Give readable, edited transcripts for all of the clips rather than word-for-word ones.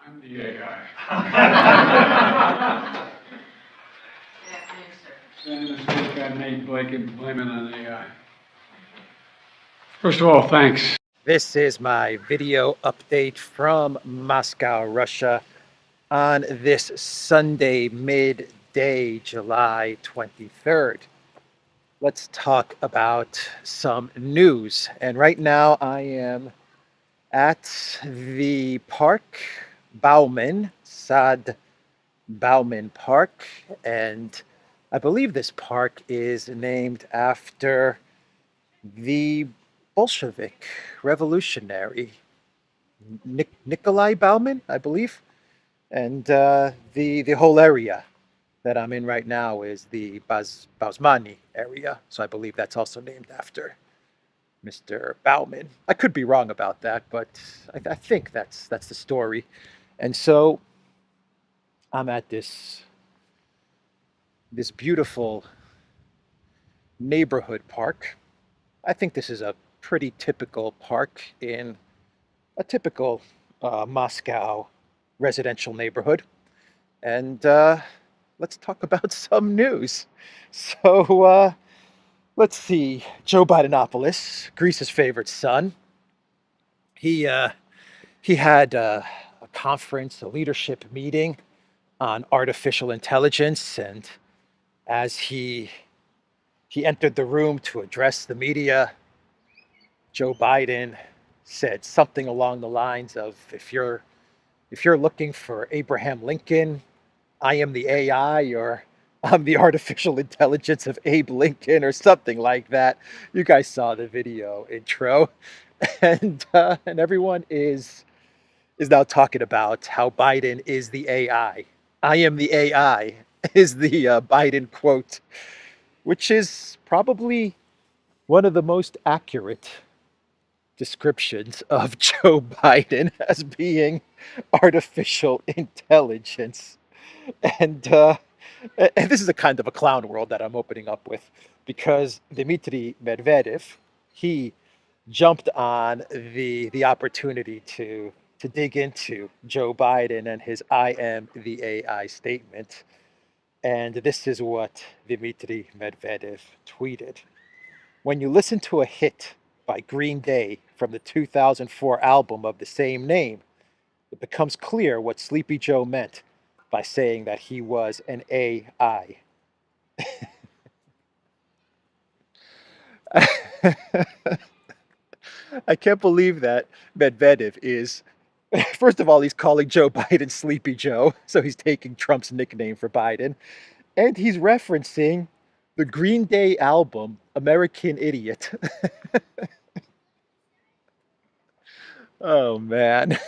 I'm the AI. Sending a mistake got made, blame it on AI. First of all, thanks. This is my video update from Moscow, Russia on this Sunday midday, July 23rd. Let's talk about some news. And right now I am at the park, Bauman, Sad Bauman Park. And I believe this park is named after the Bolshevik revolutionary Nikolai Bauman, I believe. And the whole area that I'm in right now is the Bausmani area. So I believe that's also named after Mr. Bauman. I could be wrong about that, but I think that's the story. And so I'm at this beautiful neighborhood park. I think this is a pretty typical park in a typical Moscow residential neighborhood. And let's talk about some news. So let's see. Joe Bidenopoulos, Greece's favorite son, he had a conference, a leadership meeting on artificial intelligence, and as he entered the room to address the media, Joe Biden said something along the lines of, if you're looking for Abraham Lincoln, I am the AI, or I'm the artificial intelligence of Abe Lincoln, or something like that. You guys saw the video intro, and everyone is now talking about how Biden is the AI. I am the AI is the Biden quote, which is probably one of the most accurate descriptions of Joe Biden as being artificial intelligence. And and this is a kind of a clown world that I'm opening up with, because Dmitry Medvedev, he jumped on the opportunity to dig into Joe Biden and his "I am the AI" statement. And this is what Dmitry Medvedev tweeted: "When you listen to a hit by Green Day from the 2004 album of the same name, it becomes clear what Sleepy Joe meant by saying that he was an AI." I can't believe that Medvedev is, first of all, he's calling Joe Biden Sleepy Joe, so he's taking Trump's nickname for Biden, and he's referencing the Green Day album, American Idiot. Oh, man.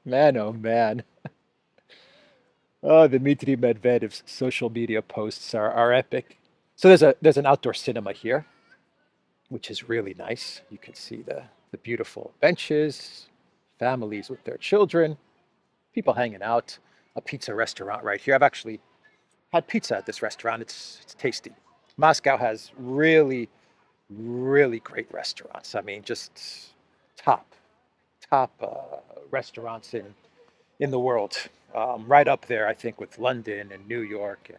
Man, oh, man. Oh, Dmitry Medvedev's social media posts are epic. So there's an outdoor cinema here, which is really nice. You can see the beautiful benches, families with their children, people hanging out, a pizza restaurant right here. I've actually had pizza at this restaurant. It's tasty. Moscow has really, really great restaurants. I mean, just top restaurants in the world. Right up there, I think, with London and New York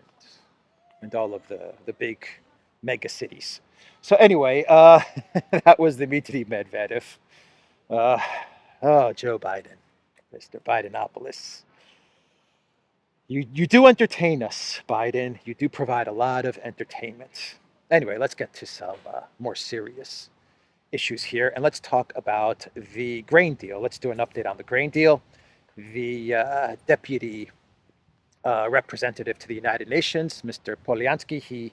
and all of the big mega cities. So anyway, that was Dmitry Medvedev. Uh, oh, Joe Biden, Mr. Bidenopoulos. You do entertain us, Biden. You do provide a lot of entertainment. Anyway, let's get to some more serious issues here, and let's talk about the grain deal. Let's do an update on the grain deal. The deputy representative to the United Nations, Mr. Polyansky,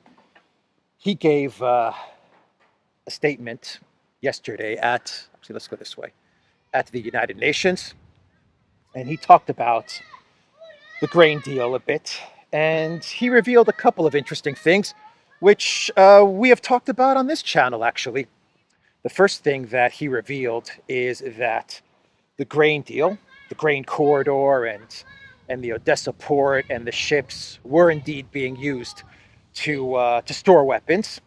he gave a statement yesterday actually, let's go this way, at the United Nations, and he talked about the grain deal a bit, and he revealed a couple of interesting things, which we have talked about on this channel, actually. The first thing that he revealed is that the grain deal, the grain corridor, and the Odessa port and the ships were indeed being used to store weapons.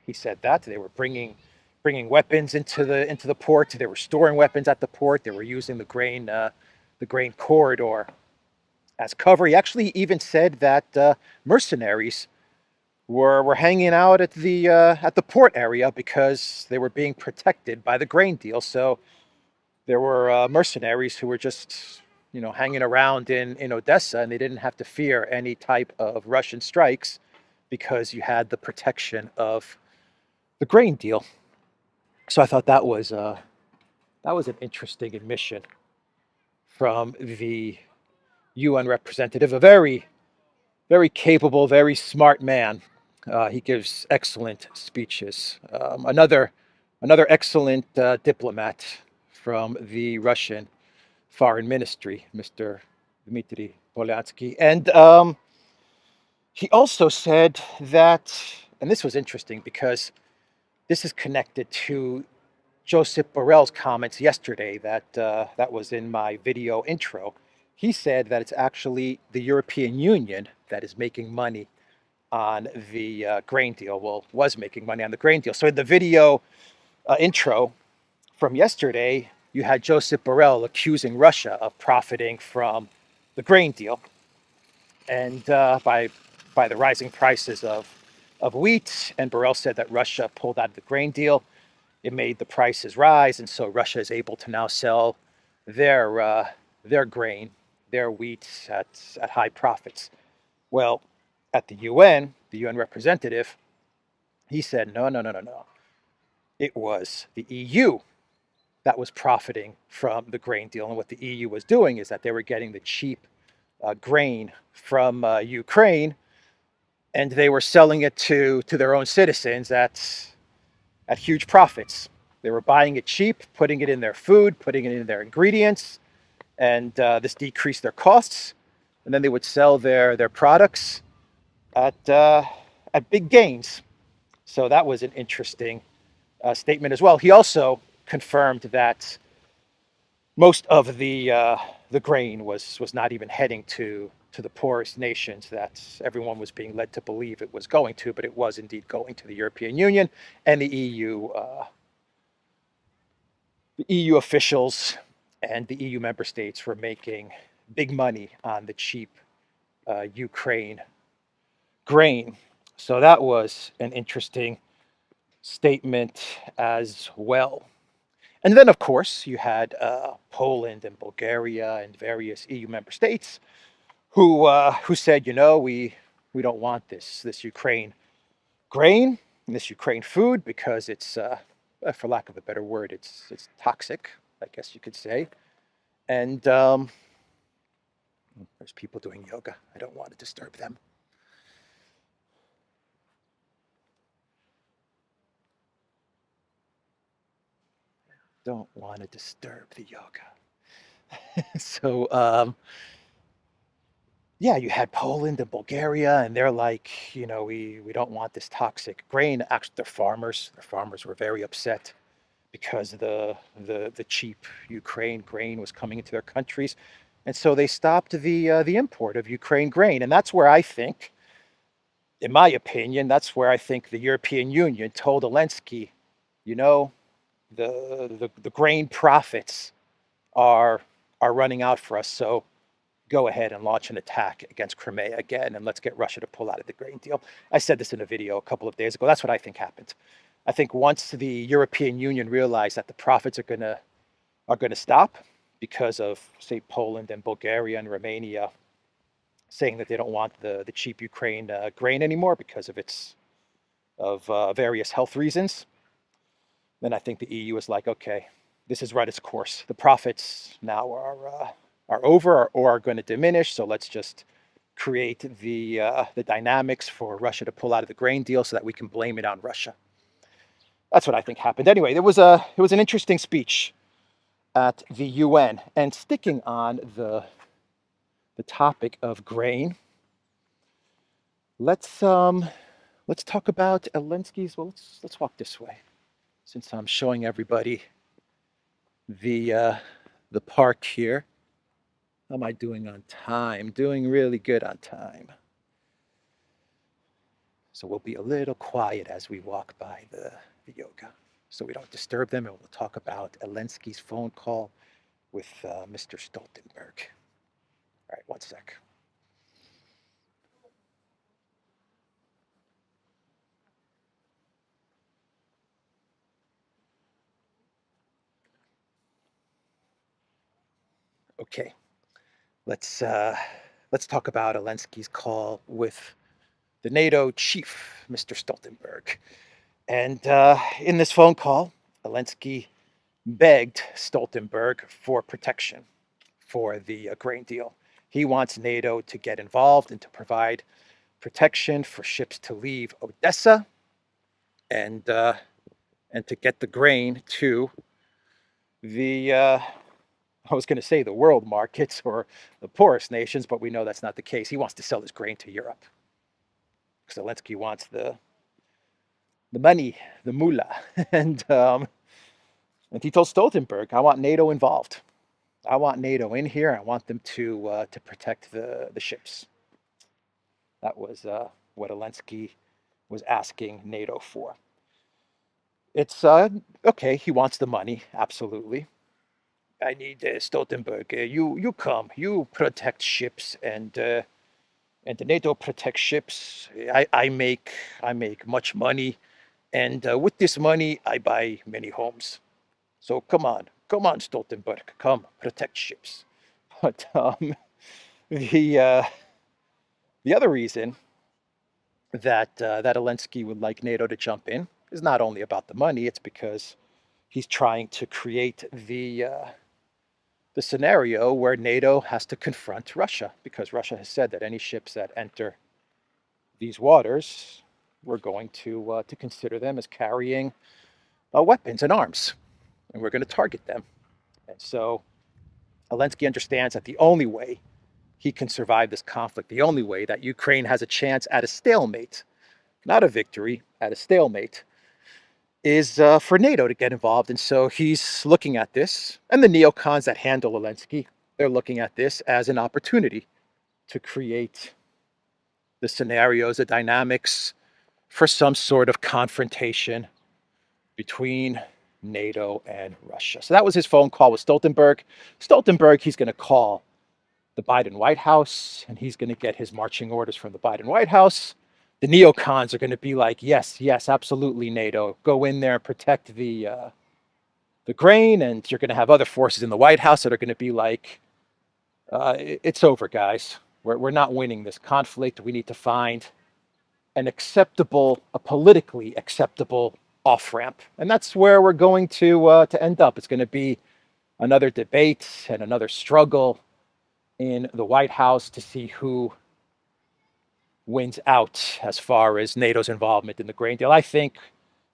He said that they were bringing weapons into the port. They were storing weapons at the port. They were using the grain the grain corridor as cover. He actually even said that mercenaries were hanging out at the port area because they were being protected by the grain deal. So there were mercenaries who were just, hanging around in Odessa, and they didn't have to fear any type of Russian strikes because you had the protection of the grain deal. So I thought that was an interesting admission from the UN representative, a very, very capable, very smart man. He gives excellent speeches. Another excellent diplomat from the Russian Foreign Ministry, Mr. Dmitry Polyansky. And he also said that, and this was interesting because this is connected to Joseph Borrell's comments yesterday that was in my video intro. He said that it's actually the European Union that is making money on the grain deal. Well, was making money on the grain deal. So in the video intro from yesterday, you had Joseph Borrell accusing Russia of profiting from the grain deal, and by the rising prices of wheat. And Borrell said that Russia pulled out of the grain deal. It made the prices rise, and so Russia is able to now sell their grain, their wheat at high profits. Well, at the UN representative, he said, no, no, no, no, no. It was the EU that was profiting from the grain deal. And what the EU was doing is that they were getting the cheap grain from Ukraine, and they were selling it to their own citizens at huge profits. They were buying it cheap, putting it in their food, putting it in their ingredients, and this decreased their costs. And then they would sell their products at big gains. So that was an interesting statement as well. He also confirmed that most of the grain was not even heading to the poorest nations that everyone was being led to believe it was going to, but it was indeed going to the European Union and the EU. The EU officials and the EU member states were making big money on the cheap Ukraine grain. So that was an interesting statement as well. And then, of course, you had Poland and Bulgaria and various EU member states who said, we don't want this Ukraine grain and this Ukraine food because it's, for lack of a better word, it's toxic, I guess you could say. And there's people doing yoga. I don't want to disturb them. Don't want to disturb the yoga. So, yeah, you had Poland and Bulgaria, and they're like, we don't want this toxic grain. Actually, their farmers were very upset because the cheap Ukraine grain was coming into their countries, and so they stopped the import of Ukraine grain. And that's where I think, in my opinion, that's where I think the European Union told Elensky, you know, the grain profits are running out for us. So go ahead and launch an attack against Crimea again, and let's get Russia to pull out of the grain deal. I said this in a video a couple of days ago. That's what I think happened. I think once the European Union realized that the profits are gonna stop because of, say, Poland and Bulgaria and Romania saying that they don't want the cheap Ukraine grain anymore because of various health reasons, then I think the EU is like, okay, this has run its course. The profits now are over or are going to diminish. So let's just create the dynamics for Russia to pull out of the grain deal so that we can blame it on Russia. That's what I think happened. Anyway, it was an interesting speech at the UN, and sticking on the topic of grain, let's talk about Elensky's. Well, let's walk this way, since I'm showing everybody the park here. How am I doing on time? Doing really good on time. So we'll be a little quiet as we walk by the yoga, so we don't disturb them, and we'll talk about Elensky's phone call with Mr. Stoltenberg. All right, one sec. Okay, let's talk about Elensky's call with the NATO chief, Mr. Stoltenberg. And in this phone call, Elensky begged Stoltenberg for protection for the grain deal. He wants NATO to get involved and to provide protection for ships to leave Odessa and to get the grain to the I was going to say the world markets or the poorest nations, but we know that's not the case. He wants to sell his grain to Europe. Zelensky wants the money, the moolah, and he told Stoltenberg, "I want NATO involved. I want NATO in here. I want them to protect the ships." That was what Elensky was asking NATO for. It's okay. He wants the money, absolutely. I need Stoltenberg. You come. You protect ships, and the NATO protects ships. I make much money, and with this money, I buy many homes. So come on, Stoltenberg, come protect ships. But the uh, the other reason that Elensky would like NATO to jump in is not only about the money. It's because he's trying to create the scenario where NATO has to confront Russia, because Russia has said that any ships that enter these waters, we're going to consider them as carrying weapons and arms, and we're going to target them. And so Zelensky understands that the only way he can survive this conflict, the only way that Ukraine has a chance at a stalemate, not a victory, at a stalemate, is for NATO to get involved. And so he's looking at this, and the neocons that handle Zelensky, they're looking at this as an opportunity to create the scenarios, the dynamics for some sort of confrontation between NATO and Russia. So that was his phone call with Stoltenberg. Stoltenberg, he's going to call the Biden White House, and he's going to get his marching orders from the Biden White House. The neocons are going to be like, yes, yes, absolutely, NATO, go in there and protect the grain. And you're going to have other forces in the White House that are going to be like, it's over, guys. We're not winning this conflict. We need to find a politically acceptable off ramp, and that's where we're going to end up. It's going to be another debate and another struggle in the White House to see who wins out as far as NATO's involvement in the grain deal. I think,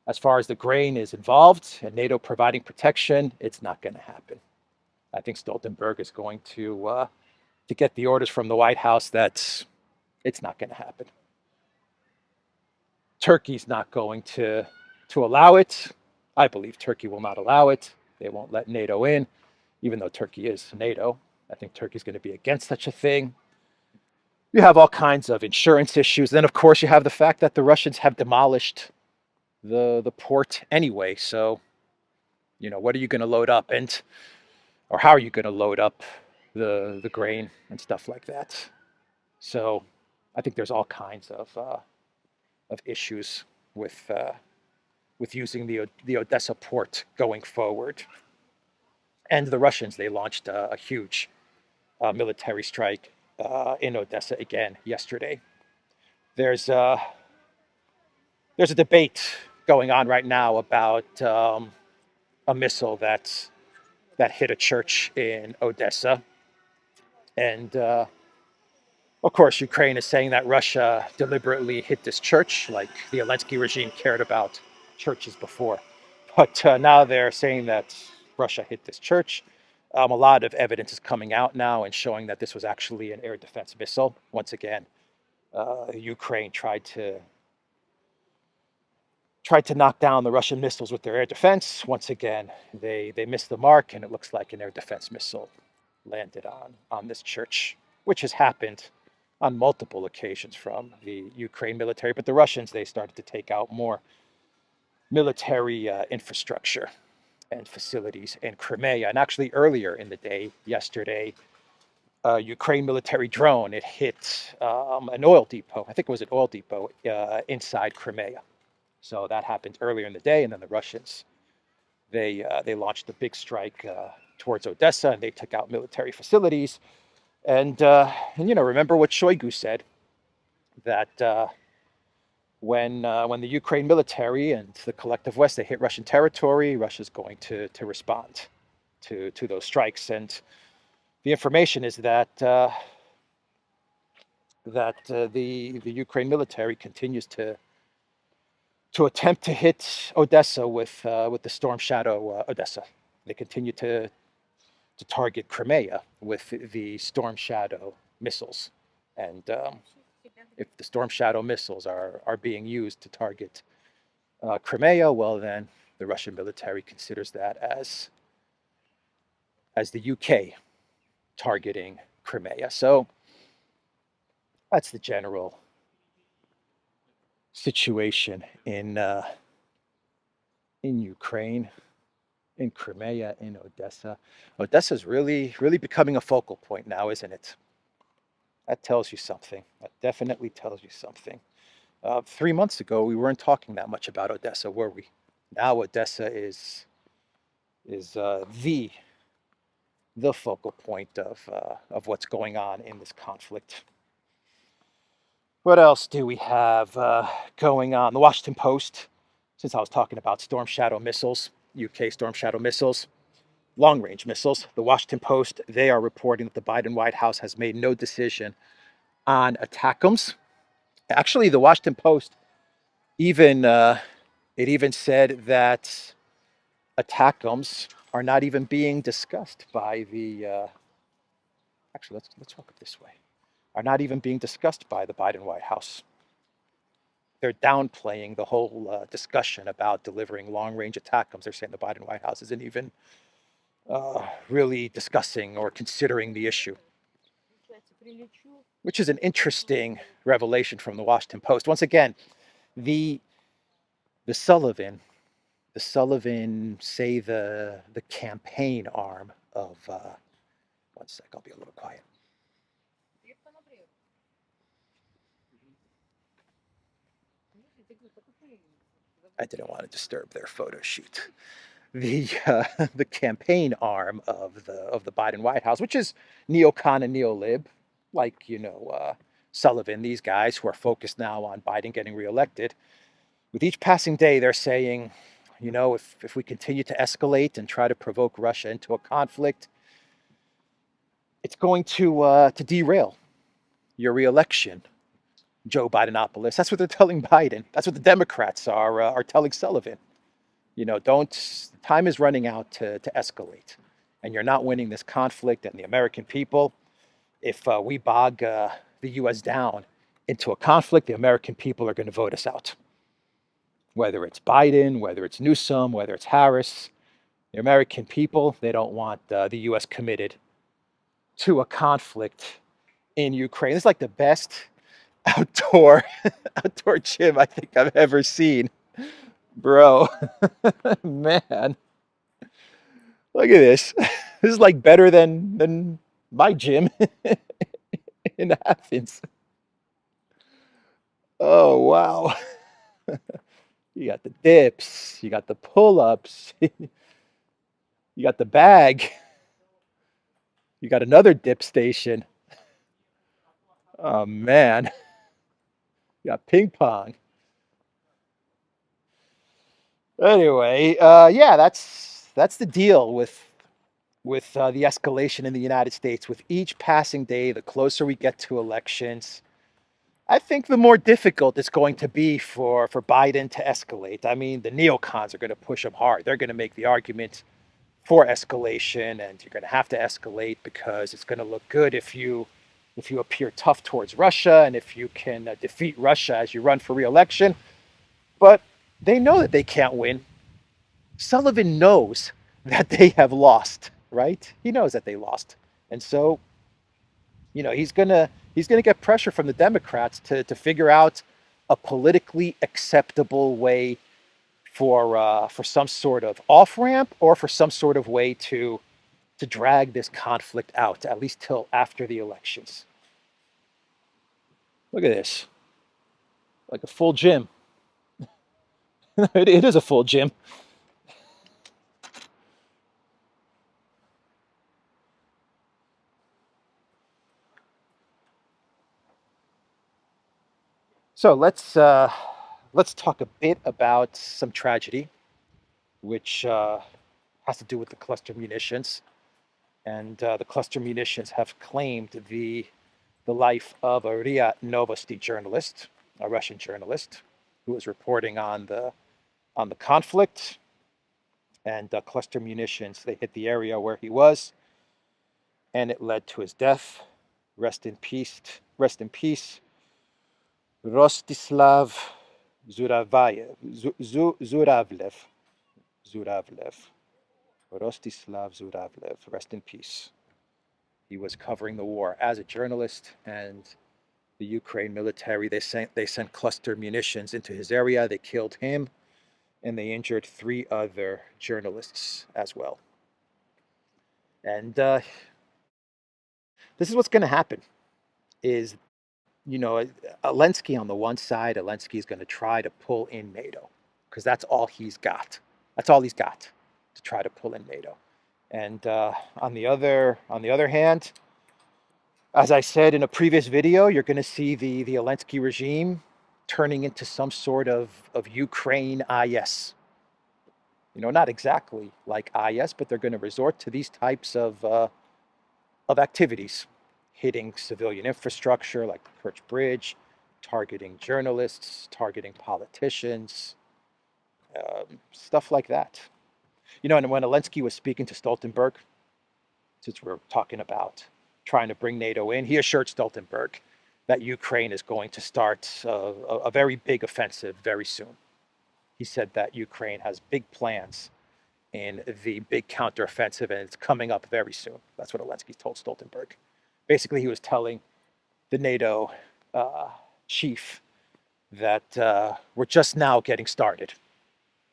as far as the grain is involved and NATO providing protection, it's not going to happen. I think Stoltenberg is going to get the orders from the White House that it's not going to happen. Turkey's not going to allow it. I believe Turkey will not allow it. They won't let NATO in, even though Turkey is NATO. I think Turkey's going to be against such a thing. You have all kinds of insurance issues. Then, of course, you have the fact that the Russians have demolished the port anyway. So, what are you going to load up, or how are you going to load up the grain and stuff like that? So, I think there's all kinds of issues with using the Odessa port going forward. And the Russians, they launched a huge military strike in Odessa again yesterday. There's a debate going on right now about a missile that hit a church in Odessa, and of course, Ukraine is saying that Russia deliberately hit this church, like the Elensky regime cared about churches before. But now they're saying that Russia hit this church. A lot of evidence is coming out now and showing that this was actually an air defense missile. Once again, Ukraine tried to knock down the Russian missiles with their air defense. Once again, they missed the mark, and it looks like an air defense missile landed on this church, which has happened on multiple occasions from the Ukraine military. But the Russians, they started to take out more military infrastructure. and facilities in Crimea. And actually, earlier in the day, yesterday, a Ukraine military drone, it hit an oil depot. I think it was an oil depot inside Crimea. So that happened earlier in the day, and then the Russians, they launched a big strike towards Odessa, and they took out military facilities. And remember what Shoigu said, that when the Ukraine military and the collective West, they hit Russian territory, Russia's going to respond to those strikes. And the information is that the Ukraine military continues to attempt to hit Odessa with the Storm Shadow Odessa. They continue to target Crimea with the Storm Shadow missiles, and if the Storm Shadow missiles are being used to target Crimea, well, then the Russian military considers that as the UK targeting Crimea. So that's the general situation in Ukraine, in Crimea, in Odessa. Odessa's really, really becoming a focal point now, isn't it? That tells you something. That definitely tells you something. 3 months ago, we weren't talking that much about Odessa, were we? Now Odessa is the focal point of what's going on in this conflict. What else do we have going on? The Washington Post, since I was talking about Storm Shadow missiles, UK Storm Shadow missiles, long-range missiles, the Washington Post, they are reporting that the Biden White House has made no decision on ATACMS. Actually, the Washington Post even said that ATACMS are not even being discussed by the. Actually, let's walk it this way. Are not even being discussed by the Biden White House. They're downplaying the whole discussion about delivering long-range ATACMS. They're saying the Biden White House isn't even really discussing or considering the issue, which is an interesting revelation from the Washington Post. Once again, the Sullivan, say the campaign arm of. One sec, I'll be a little quiet. I didn't want to disturb their photo shoot. The campaign arm of the Biden White House, which is neocon and neolib, like Sullivan, these guys who are focused now on Biden getting reelected. With each passing day, they're saying, if we continue to escalate and try to provoke Russia into a conflict, it's going to derail your reelection, Joe Bidenopolis. That's what they're telling Biden. That's what the Democrats are telling Sullivan. Time is running out to escalate, and you're not winning this conflict. And the American people, if we bog the U.S. down into a conflict, the American people are going to vote us out. Whether it's Biden, whether it's Newsom, whether it's Harris, the American people, they don't want the U.S. committed to a conflict in Ukraine. It's like the best outdoor gym I think I've ever seen, bro. Man, look at this. This is like better than my gym in Athens. Oh wow. You got the dips, you got the pull-ups, you got the bag, you got another dip station. Oh man, you got ping pong. Anyway, yeah, that's the deal with the escalation in the United States. With each passing day, the closer we get to elections, I think the more difficult it's going to be for Biden to escalate. I mean, the neocons are going to push him hard. They're going to make the argument for escalation, and you're going to have to escalate because it's going to look good if you appear tough towards Russia and if you can defeat Russia as you run for re-election. But they know that they can't win. Sullivan knows that they have lost, right? He knows that they lost, and so he's gonna get pressure from the Democrats to figure out a politically acceptable way for some sort of off ramp or for some sort of way to drag this conflict out, at least till after the elections. Look at this, like a full gym. It is a full gym. So let's talk a bit about some tragedy, which has to do with the cluster munitions. And the cluster munitions have claimed the life of a RIA Novosti journalist, a Russian journalist, who was reporting on the conflict. And cluster munitions, they hit the area where he was, and it led to his death. Rest in peace. Rest in peace, Rostislav Zuravlev. Zuravlev. Rostislav Zuravlev. Rest in peace. He was covering the war as a journalist, and the Ukraine military, they sent cluster munitions into his area. They killed him, and they injured 3 other journalists as well. And this is what's going to happen. Is Elensky on the one side, Elensky is going to try to pull in NATO because that's all he's got. That's all he's got to try to pull in NATO. And on the other hand, as I said in a previous video, you're going to see the Elensky regime turning into some sort of Ukraine IS. Not exactly like IS, but they're going to resort to these types of activities, hitting civilian infrastructure like the Kerch Bridge, targeting journalists, targeting politicians, stuff like that. And when Elensky was speaking to Stoltenberg, since we're talking about trying to bring NATO in, he assured Stoltenberg that Ukraine is going to start a very big offensive very soon. He said that Ukraine has big plans in the big counteroffensive, and it's coming up very soon. That's what Elensky told Stoltenberg. Basically, he was telling the NATO chief that we're just now getting started,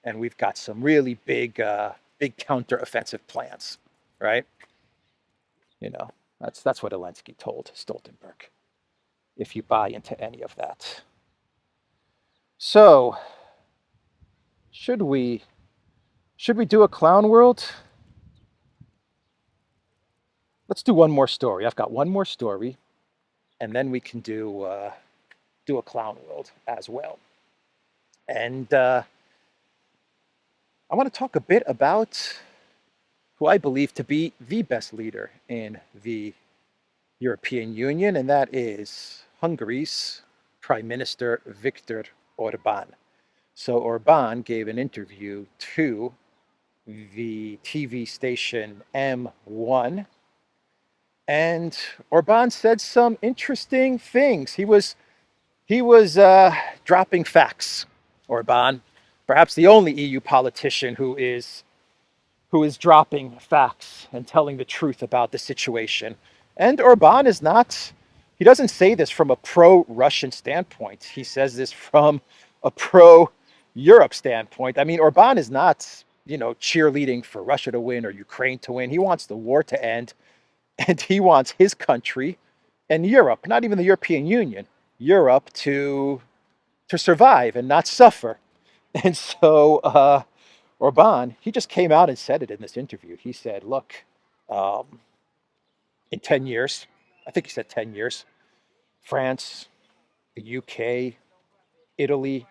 and we've got some really big counteroffensive plans, right? That's what Elensky told Stoltenberg. If you buy into any of that, so should we do a clown world? Let's do one more story. I've got one more story, and then we can do a clown world as well. And I want to talk a bit about who I believe to be the best leader in the European Union, and that is Hungary's Prime Minister Viktor Orbán. So Orbán gave an interview to the TV station M1, and Orbán said some interesting things. He was dropping facts. Orbán, perhaps the only EU politician who is dropping facts and telling the truth about the situation. And Orbán is not. He doesn't say this from a pro-Russian standpoint. He says this from a pro-Europe standpoint. I mean, Orbán is not, cheerleading for Russia to win or Ukraine to win. He wants the war to end, and he wants his country and Europe, not even the European Union, Europe to survive and not suffer. And so Orbán, he just came out and said it in this interview. He said, look, in 10 years, I think he said 10 years, France, the UK, Italy,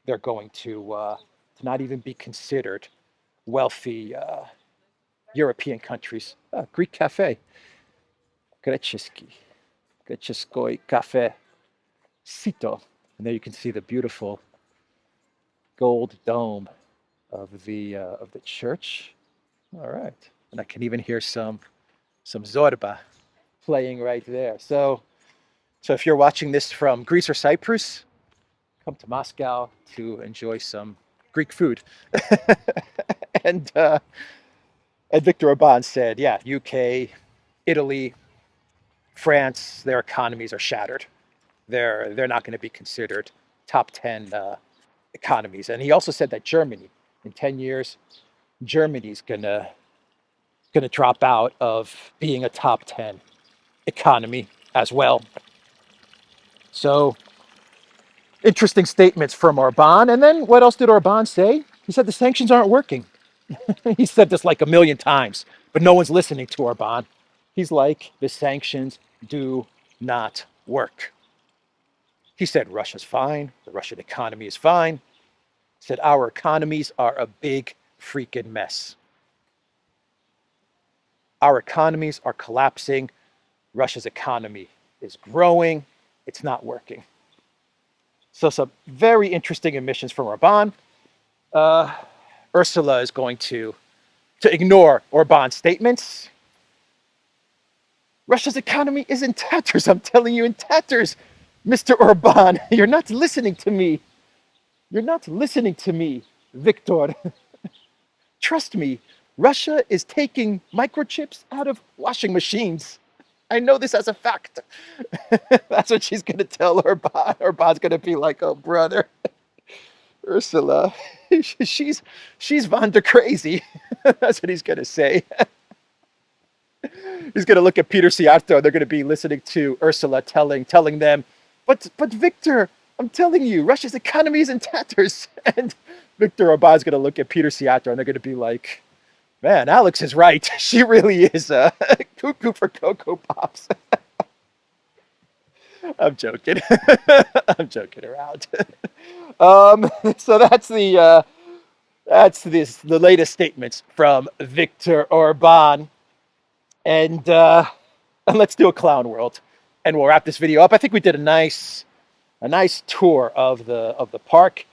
they're going to not even be considered wealthy European countries. Greek cafe, Greceski, Greceskoi cafe, Sito. And there you can see the beautiful gold dome of the church. All right, and I can even hear some zorba playing right there. So if you're watching this from Greece or Cyprus, come to Moscow to enjoy some Greek food. and Viktor Orbán said, yeah, UK, Italy, France, their economies are shattered. They're not going to be considered top 10 economies. And he also said that Germany, in 10 years, Germany's gonna drop out of being a top 10 economy as well. So interesting statements from Orban. And then what else did Orban say? He said the sanctions aren't working. He said this like a million times, but no one's listening to Orban. He's like, the sanctions do not work. He said Russia's fine, the Russian economy is fine. He said our economies are a big freaking mess. Our economies are collapsing. Russia's economy is growing. It's not working. So some very interesting admissions from Orban. Ursula is going to ignore Orban's statements. Russia's economy is in tatters. I'm telling you, in tatters, Mr. Orban. You're not listening to me. You're not listening to me, Viktor. Trust me, Russia is taking microchips out of washing machines. I know this as a fact. That's what she's going to tell Orban. Orban's going to be like, oh, brother, Ursula, she's von der crazy. That's what he's going to say. He's going to look at Peter Siarto. They're going to be listening to Ursula telling them, but Victor, I'm telling you, Russia's economy is in tatters. And Viktor Orban's going to look at Peter Siarto and they're going to be like, man, Alex is right. She really is cuckoo for Cocoa Pops. I'm joking. I'm joking around. So that's the latest statements from Viktor Orban. And let's do a clown world, and we'll wrap this video up. I think we did a nice tour of the park.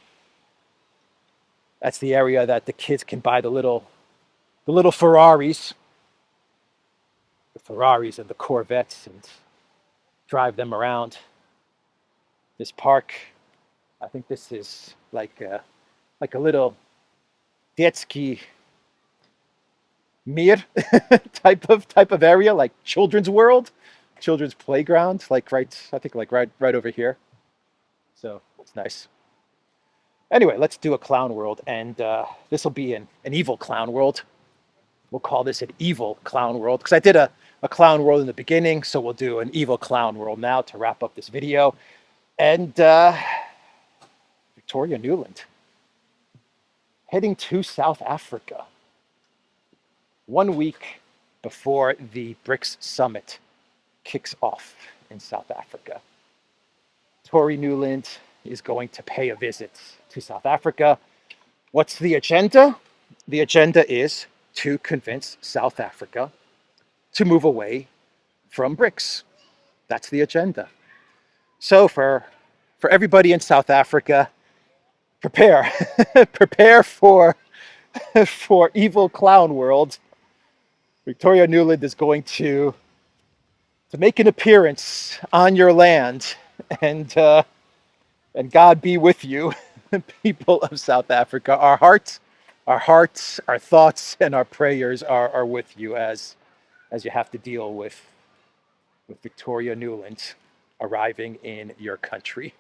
That's the area that the kids can buy the little Ferraris, and the Corvettes, and drive them around this park. I think this is like a little детский мир type of area, like children's world, children's playground, like right over here. So it's nice. Anyway, let's do a clown world, and this will be an evil clown world. We'll call this an evil clown world because I did a clown world in the beginning, so we'll do an evil clown world now to wrap up this video. And Victoria Nuland heading to South Africa 1 week before the BRICS summit kicks off in South Africa. Victoria Nuland is going to pay a visit to South Africa. What's the agenda? The agenda is to convince South Africa to move away from BRICS. That's the agenda. So for everybody in South Africa, prepare prepare for evil clown world. Victoria Nuland is going to make an appearance on your land, and God be with you, people of South Africa. Our hearts, our thoughts, and our prayers are with you as you have to deal with Victoria Nuland arriving in your country.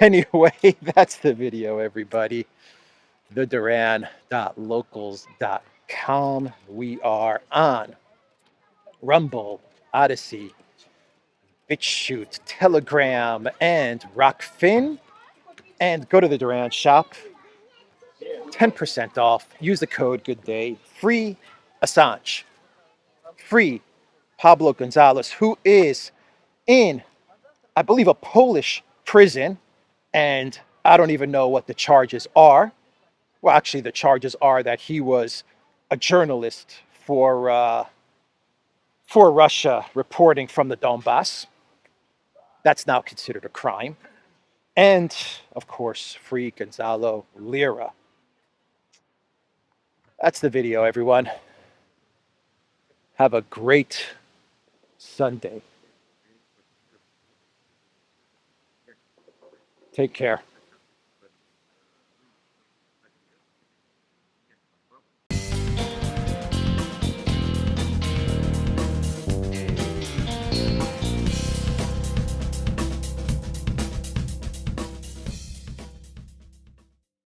Anyway, that's the video, everybody. theduran.locals.com. We are on Rumble, Odyssey, BitChute, Telegram, and Rockfin. And go to the Duran shop. 10% off. Use the code GOODDAY. Free Assange. Free Pablo Gonzalez, who is in, I believe, a Polish prison. And I don't even know what the charges are. Well, actually, the charges are that he was a journalist for Russia reporting from the Donbass. That's now considered a crime. And, of course, free Gonzalo Lira. That's the video, everyone. Have a great Sunday. Take care.